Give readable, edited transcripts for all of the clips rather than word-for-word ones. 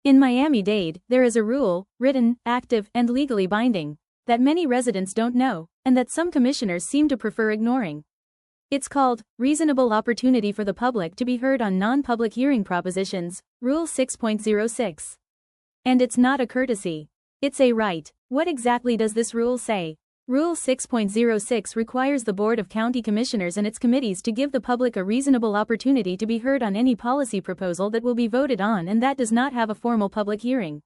In Miami-Dade, there is a rule, written, active, and legally binding, that many residents don't know, and that some commissioners seem to prefer ignoring. It's called, Reasonable Opportunity for the Public to be Heard on Non-Public Hearing Propositions, Rule 6.06. And it's not a courtesy. It's a right. What exactly does this rule say? Rule 6.06 requires the Board of County Commissioners and its committees to give the public a reasonable opportunity to be heard on any policy proposal that will be voted on and that does not have a formal public hearing.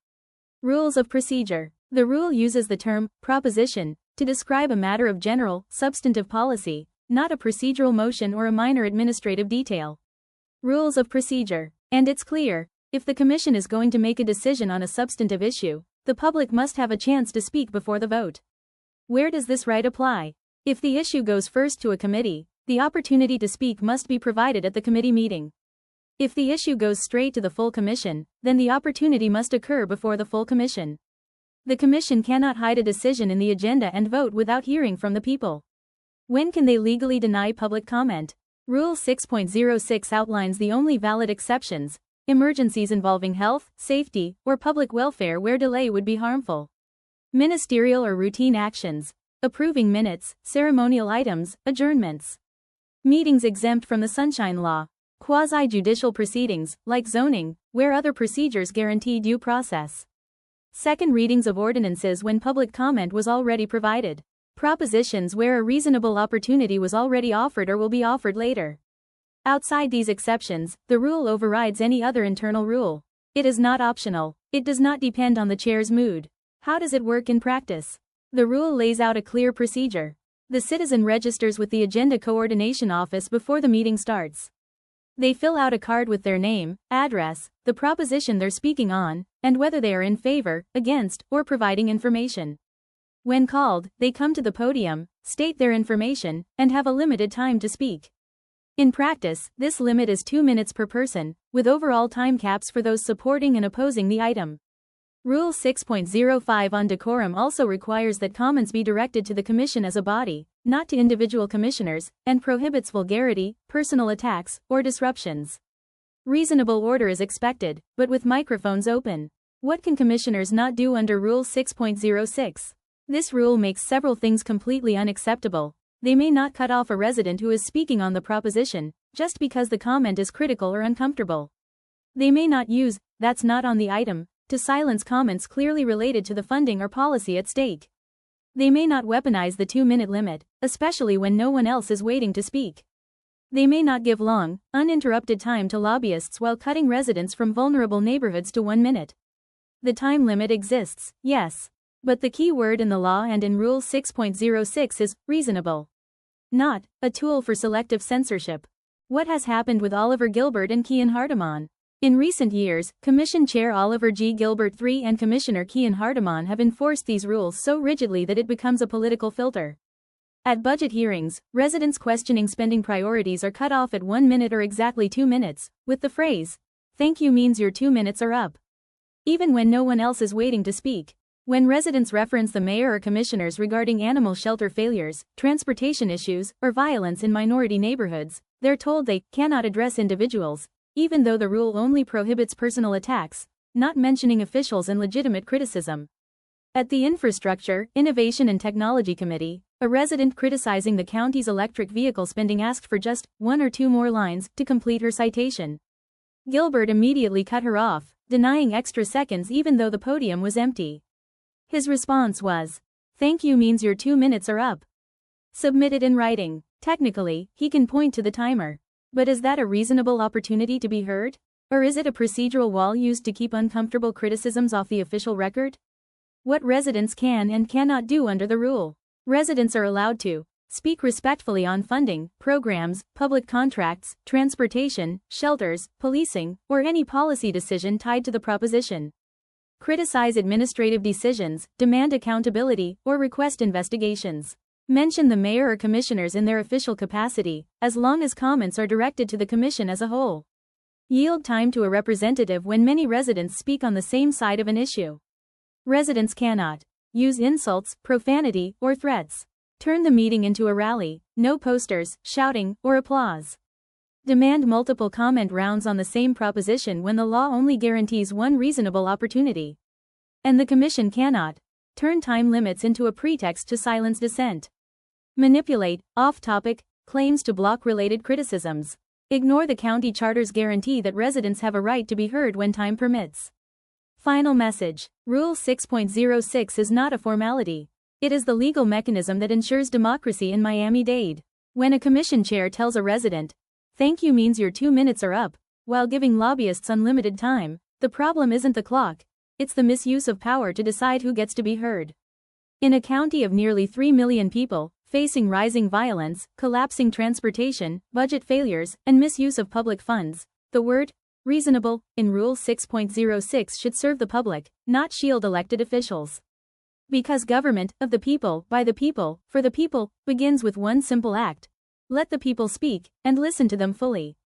Rules of Procedure. The rule uses the term, proposition, to describe a matter of general, substantive policy, not a procedural motion or a minor administrative detail. Rules of Procedure. And it's clear, if the Commission is going to make a decision on a substantive issue, the public must have a chance to speak before the vote. Where does this right apply? If the issue goes first to a committee, the opportunity to speak must be provided at the committee meeting. If the issue goes straight to the full commission, then the opportunity must occur before the full commission. The commission cannot hide a decision in the agenda and vote without hearing from the people. When can they legally deny public comment? Rule 6.06 outlines the only valid exceptions: emergencies involving health, safety, or public welfare where delay would be harmful. Ministerial or routine actions, approving minutes, ceremonial items, adjournments. Meetings exempt from the Sunshine Law. Quasi-judicial proceedings, like zoning, where other procedures guarantee due process. Second readings of ordinances when public comment was already provided. Propositions where a reasonable opportunity was already offered or will be offered later. Outside these exceptions, the rule overrides any other internal rule. It is not optional. It does not depend on the chair's mood. How does it work in practice? The rule lays out a clear procedure. The citizen registers with the Agenda Coordination Office before the meeting starts. They fill out a card with their name, address, the proposition they're speaking on, and whether they are in favor, against, or providing information. When called, they come to the podium, state their information, and have a limited time to speak. In practice, this limit is 2 minutes per person, with overall time caps for those supporting and opposing the item. Rule 6.05 on decorum also requires that comments be directed to the Commission as a body, not to individual commissioners, and prohibits vulgarity, personal attacks, or disruptions. Reasonable order is expected, but with microphones open. What can commissioners not do under Rule 6.06? This rule makes several things completely unacceptable. They may not cut off a resident who is speaking on the proposition, just because the comment is critical or uncomfortable. They may not use, "that's not on the item," to silence comments clearly related to the funding or policy at stake. They may not weaponize the 2-minute limit, especially when no one else is waiting to speak. They may not give long, uninterrupted time to lobbyists while cutting residents from vulnerable neighborhoods to 1 minute. The time limit exists, yes. But the key word in the law and in Rule 6.06 is reasonable. Not a tool for selective censorship. What has happened with Oliver Gilbert and Kian Hardiman? In recent years, Commission Chair Oliver G. Gilbert III and Commissioner Kian Hardiman have enforced these rules so rigidly that it becomes a political filter. At budget hearings, residents questioning spending priorities are cut off at 1 minute or exactly 2 minutes, with the phrase, "Thank you means your 2 minutes are up." Even when no one else is waiting to speak. When residents reference the mayor or commissioners regarding animal shelter failures, transportation issues, or violence in minority neighborhoods, they're told they cannot address individuals, even though the rule only prohibits personal attacks, not mentioning officials and legitimate criticism. At the Infrastructure, Innovation and Technology Committee, a resident criticizing the county's electric vehicle spending asked for just 1 or 2 more lines to complete her citation. Gilbert immediately cut her off, denying extra seconds even though the podium was empty. His response was, "Thank you means your 2 minutes are up." Submitted in writing. Technically, he can point to the timer. But is that a reasonable opportunity to be heard? Or is it a procedural wall used to keep uncomfortable criticisms off the official record? What residents can and cannot do under the rule. Residents are allowed to speak respectfully on funding, programs, public contracts, transportation, shelters, policing, or any policy decision tied to the proposition. Criticize administrative decisions, demand accountability, or request investigations. Mention the mayor or commissioners in their official capacity, as long as comments are directed to the commission as a whole. Yield time to a representative when many residents speak on the same side of an issue. Residents cannot use insults, profanity, or threats. Turn the meeting into a rally. No posters, shouting, or applause. Demand multiple comment rounds on the same proposition when the law only guarantees one reasonable opportunity. And the Commission cannot turn time limits into a pretext to silence dissent. Manipulate off-topic claims to block related criticisms. Ignore the county charter's guarantee that residents have a right to be heard when time permits. Final message. Rule 6.06 is not a formality. It is the legal mechanism that ensures democracy in Miami-Dade. When a commission chair tells a resident, "Thank you means your 2 minutes are up," while giving lobbyists unlimited time, the problem isn't the clock, it's the misuse of power to decide who gets to be heard. In a county of nearly 3 million people, facing rising violence, collapsing transportation, budget failures, and misuse of public funds, the word reasonable in Rule 6.06 should serve the public, not shield elected officials. Because government, of the people, by the people, for the people, begins with one simple act. Let the people speak, and listen to them fully.